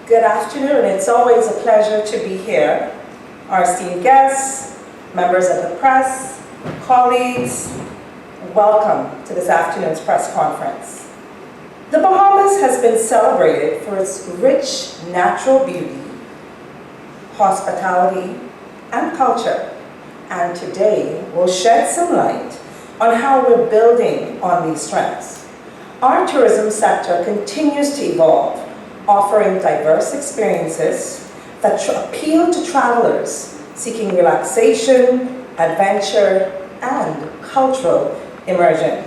Good afternoon. It's always a pleasure to be here. Our esteemed guests, members of the press, colleagues, welcome to this afternoon's press conference. The Bahamas has been celebrated for its rich natural beauty, hospitality, and culture. And today we'll shed some light on how we're building on these strengths. Our tourism sector continues to evolve, offering diverse experiences that appeal to travelers seeking relaxation, adventure, and cultural immersion.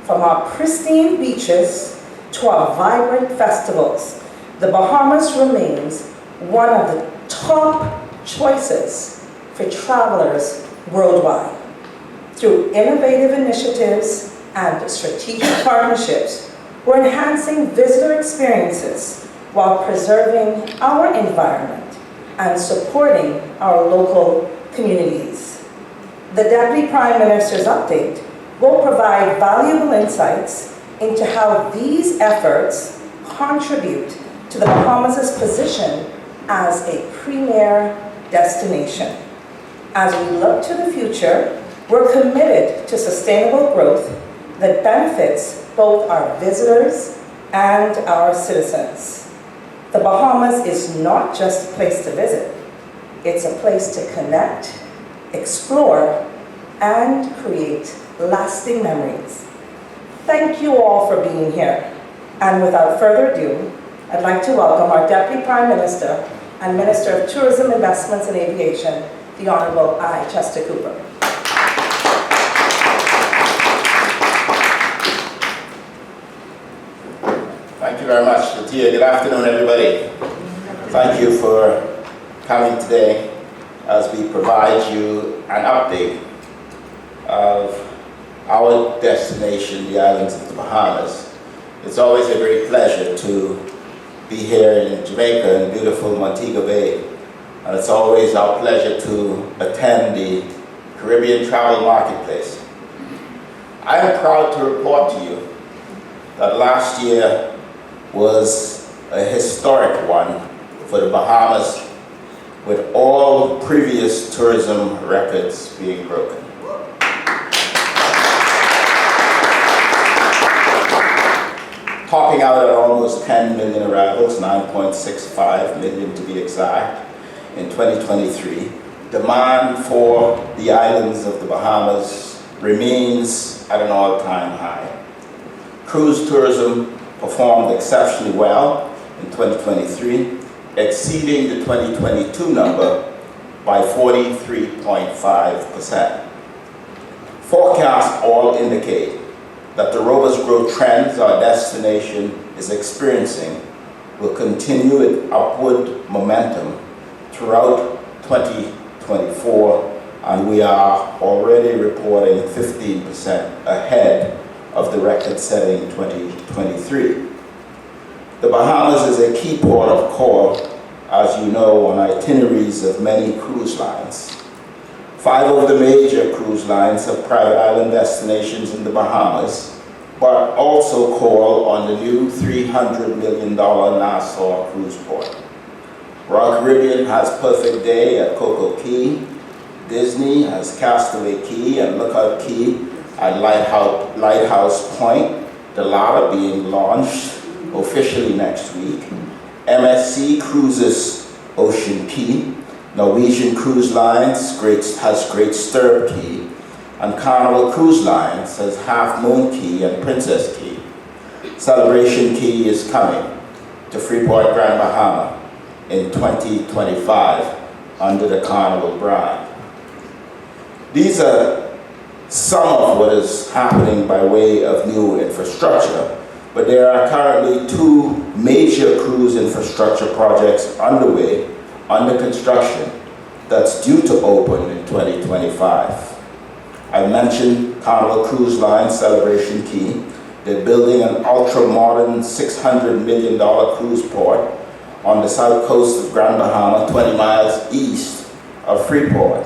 From our pristine beaches to our vibrant festivals, the Bahamas remains one of the top choices for travelers worldwide. Through innovative initiatives and strategic partnerships, we're enhancing visitor experiences while preserving our environment and supporting our local communities. The Deputy Prime Minister's update will provide valuable insights into how these efforts contribute to the Bahamas' position as a premier destination. As we look to the future, we're committed to sustainable growth that benefits both our visitors and our citizens. The Bahamas is not just a place to visit. It's a place to connect, explore, and create lasting memories. Thank you all for being here. And without further ado, I'd like to welcome our Deputy Prime Minister and Minister of Tourism, Investments and Aviation, the Honorable I. Chester Cooper. Thank you very much, Latia. Good afternoon, everybody. Thank you for coming today as we provide you an update of our destination, the islands of the Bahamas. It's always a great pleasure to be here in Jamaica in beautiful Montego Bay. And it's always our pleasure to attend the Caribbean Travel Marketplace. I am proud to report to you that last year was a historic one for the Bahamas, with all previous tourism records being broken. Topping out at almost 10 million arrivals, 9.65 million to be exact, in 2023, demand for the islands of the Bahamas remains at an all-time high. Cruise tourism performed exceptionally well in 2023, exceeding the 2022 number by 43.5%. Forecasts all indicate that the robust growth trends our destination is experiencing will continue its upward momentum throughout 2024, and we are already reporting 15% ahead of the record-setting 2023. The Bahamas is a key port of call, as you know, on itineraries of many cruise lines. 5 of the major cruise lines have private island destinations in the Bahamas, but also call on the new $300 million Nassau cruise port. Royal Caribbean has Perfect Day at Coco Key, Disney has Castaway Key and Lookout Key at Lighthouse Point, the latter being launched officially next week. MSC Cruises Ocean Key, Norwegian Cruise Lines has Great Stirrup Key, and Carnival Cruise Lines has Half Moon Key and Princess Key. Celebration Key is coming to Freeport, Grand Bahama in 2025 under the Carnival brand. These are some of what is happening by way of new infrastructure, but there are currently 2 major cruise infrastructure projects underway, under construction, that's due to open in 2025. I mentioned Carnival Cruise Line Celebration Key. They're building an ultra-modern $600 million cruise port on the south coast of Grand Bahama, 20 miles east of Freeport.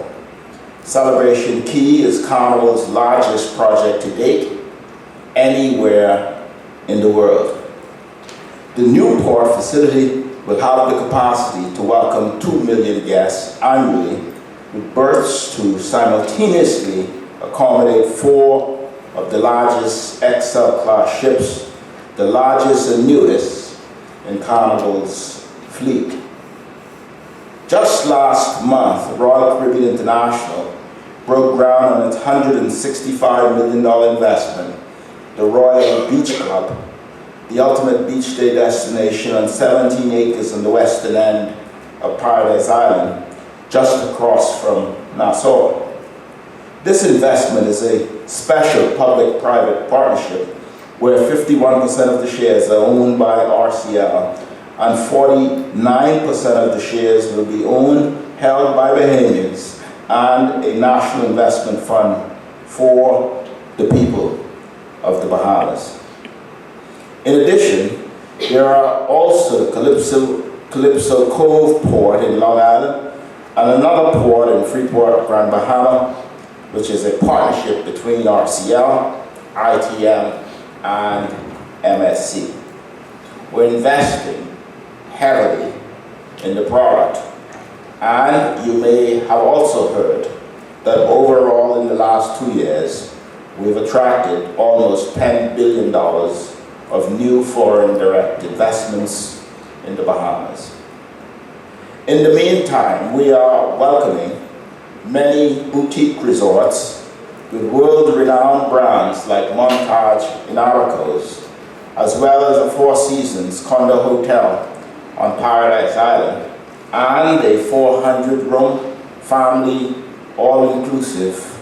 Celebration Key is Carnival's largest project to date anywhere in the world. The new port facility will have the capacity to welcome 2 million guests annually, with berths to simultaneously accommodate 4 of the largest XL-class ships, the largest and newest in Carnival's fleet. Just last month, Royal Caribbean International broke ground on its $165 million investment, the Royal Beach Club, the ultimate beach day destination on 17 acres on the western end of Paradise Island, just across from Nassau. This investment is a special public-private partnership where 51% of the shares are owned by RCL and 49% of the shares will be held by Bahamians and a national investment fund for the people of the Bahamas. In addition, there are also Calypso Cove Port in Long Island and another port in Freeport, Grand Bahama, which is a partnership between RCL, ITM, and MSC. We're investing heavily in the product, and you may have also heard that overall in the last 2 years, we've attracted almost $10 billion of new foreign direct investments in the Bahamas. In the meantime, we are welcoming many boutique resorts with world-renowned brands like Montage in Arcos, as well as the Four Seasons Condo Hotel on Paradise Island, and a 400-room family all-inclusive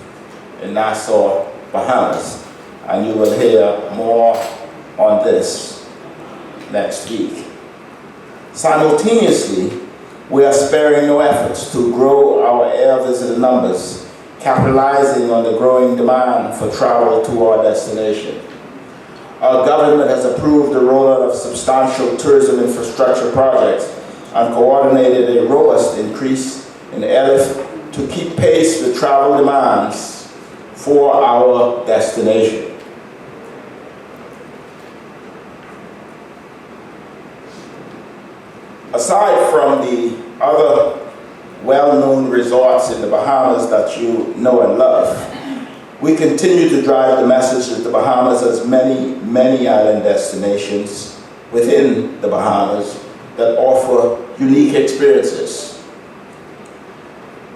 in Nassau, Bahamas. And you will hear more on this next week. Simultaneously, we are sparing no efforts to grow our air visitor numbers, capitalizing on the growing demand for travel to our destination. Our government has approved the rollout of substantial tourism infrastructure projects and coordinated a robust increase in airlift to keep pace with travel demands for our destination. Aside from the other well-known resorts in the Bahamas that you know and love, we continue to drive the message that the Bahamas has many, many island destinations within the Bahamas that offer unique experiences.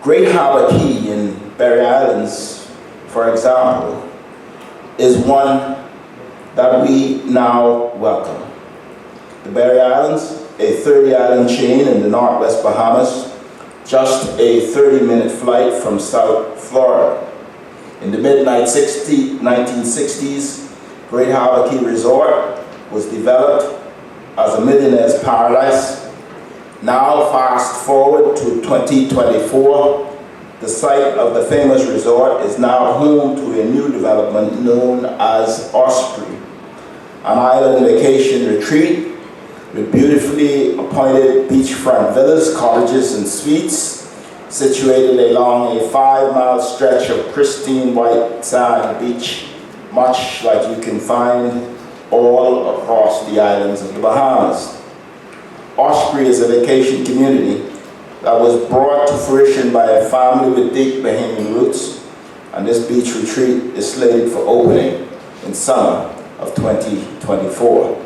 Great Harbor Key in Berry Islands, for example, is one that we now welcome. The Berry Islands, a 30-island chain in the Northwest Bahamas, just a 30-minute flight from South Florida. In the mid-1960s, Great Harbor Key Resort was developed as a millionaire's paradise. Now, fast forward to 2024, the site of the famous resort is now home to a new development known as Osprey, an island vacation retreat with beautifully appointed beachfront villas, cottages, and suites situated along a 5-mile stretch of pristine white sand beach, much like you can find all across the islands of the Bahamas. Osprey is a vacation community that was brought to fruition by a family with deep Bahamian roots, and this beach retreat is slated for opening in summer of 2024.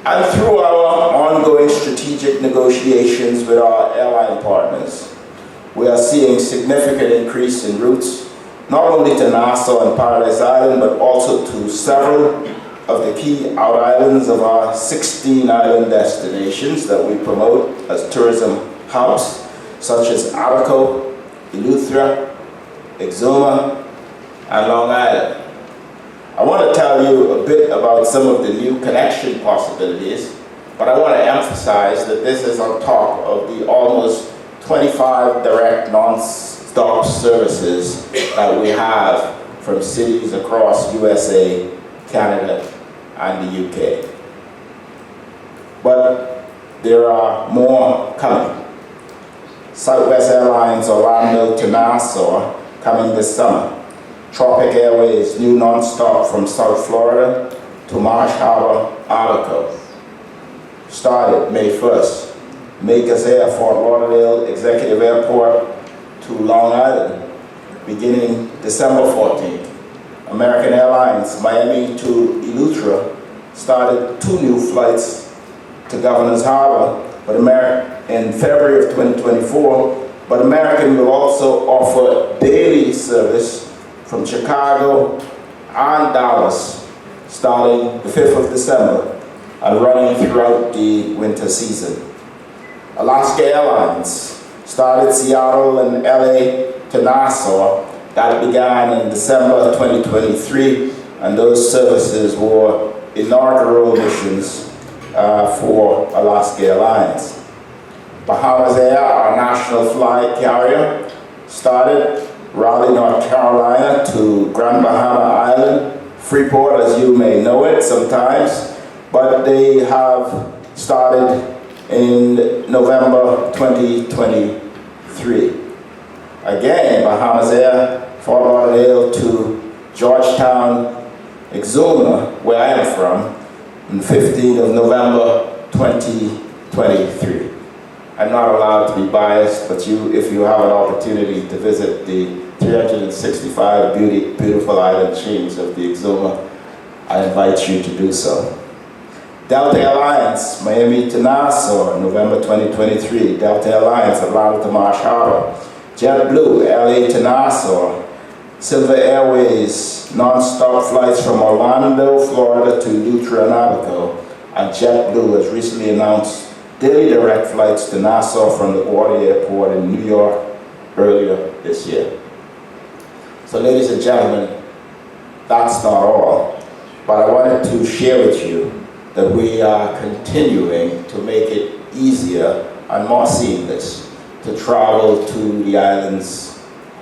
And through our ongoing strategic negotiations with our airline partners, we are seeing significant increase in routes, not only to Nassau and Paradise Island, but also to several of the key out islands of our 16 island destinations that we promote as tourism hubs, such as Abaco, Eleuthera, Exuma, and Long Island. I want to tell you a bit about some of the new connection possibilities, but I want to emphasize that this is on top of the almost 25 direct non-stop services that we have from cities across USA, Canada, and the UK. But there are more coming. Southwest Airlines Orlando to Nassau coming this summer. Tropic Airways new non-stop from South Florida to Marsh Harbor, Abaco. started May 1st. Make-us Air, Fort Lauderdale Executive Airport to Long Island, beginning December 14th. American Airlines, Miami to Eleuthera, started 2 new flights to Governor's Harbor in February of 2024, but American will also offer daily service from Chicago and Dallas starting the 5th of December and running throughout the winter season. Alaska Airlines started Seattle and LA to Nassau. That began in December 2023, and those services were inaugural missions for Alaska Airlines. Bahamas Air, our national flight carrier, started Raleigh, North Carolina to Grand Bahama Island, Freeport, as you may know it sometimes, but they have started in November 2023. Again, Bahamas Air, Fort Lauderdale to Georgetown, Exuma, where I am from, on the 15th of November 2023. I'm not allowed to be biased, but if you have an opportunity to visit the 365 beautiful island chains of the Exuma, I invite you to do so. Delta Airlines, Miami to Nassau, November 2023. Delta Airlines, Atlanta to Marsh Harbor. JetBlue, LA to Nassau. Silver Airways, non-stop flights from Orlando, Florida to Eleuthera and Abaco. And JetBlue has recently announced daily direct flights to Nassau from the LaGuardia Airport in New York earlier this year. So ladies and gentlemen, that's not all, but I wanted to share with you that we are continuing to make it easier and more seamless to travel to the islands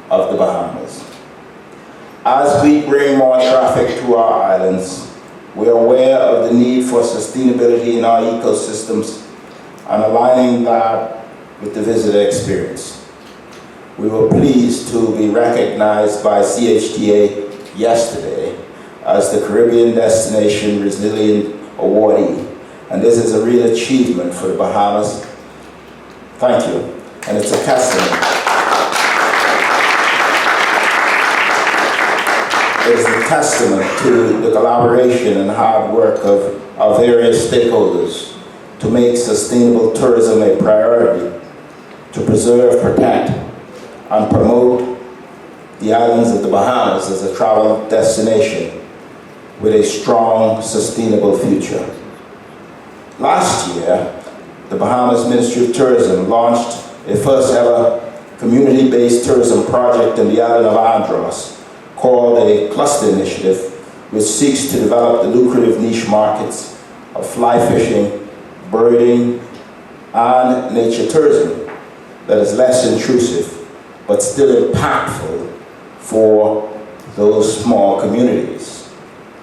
of the Bahamas. As we bring more traffic to our islands, we are aware of the need for sustainability in our ecosystems and aligning that with the visitor experience. We were pleased to be recognized by CHTA yesterday as the Caribbean Destination Resilient Awardee, and this is a real achievement for the Bahamas. Thank you, and it's a testament. It is a testament to the collaboration and hard work of our various stakeholders to make sustainable tourism a priority, to preserve, protect, and promote the islands of the Bahamas as a travel destination with a strong, sustainable future. Last year, the Bahamas Ministry of Tourism launched a first ever community-based tourism project in the island of Andros called a Cluster Initiative, which seeks to develop the lucrative niche markets of fly fishing, birding, and nature tourism that is less intrusive, but still impactful for those small communities.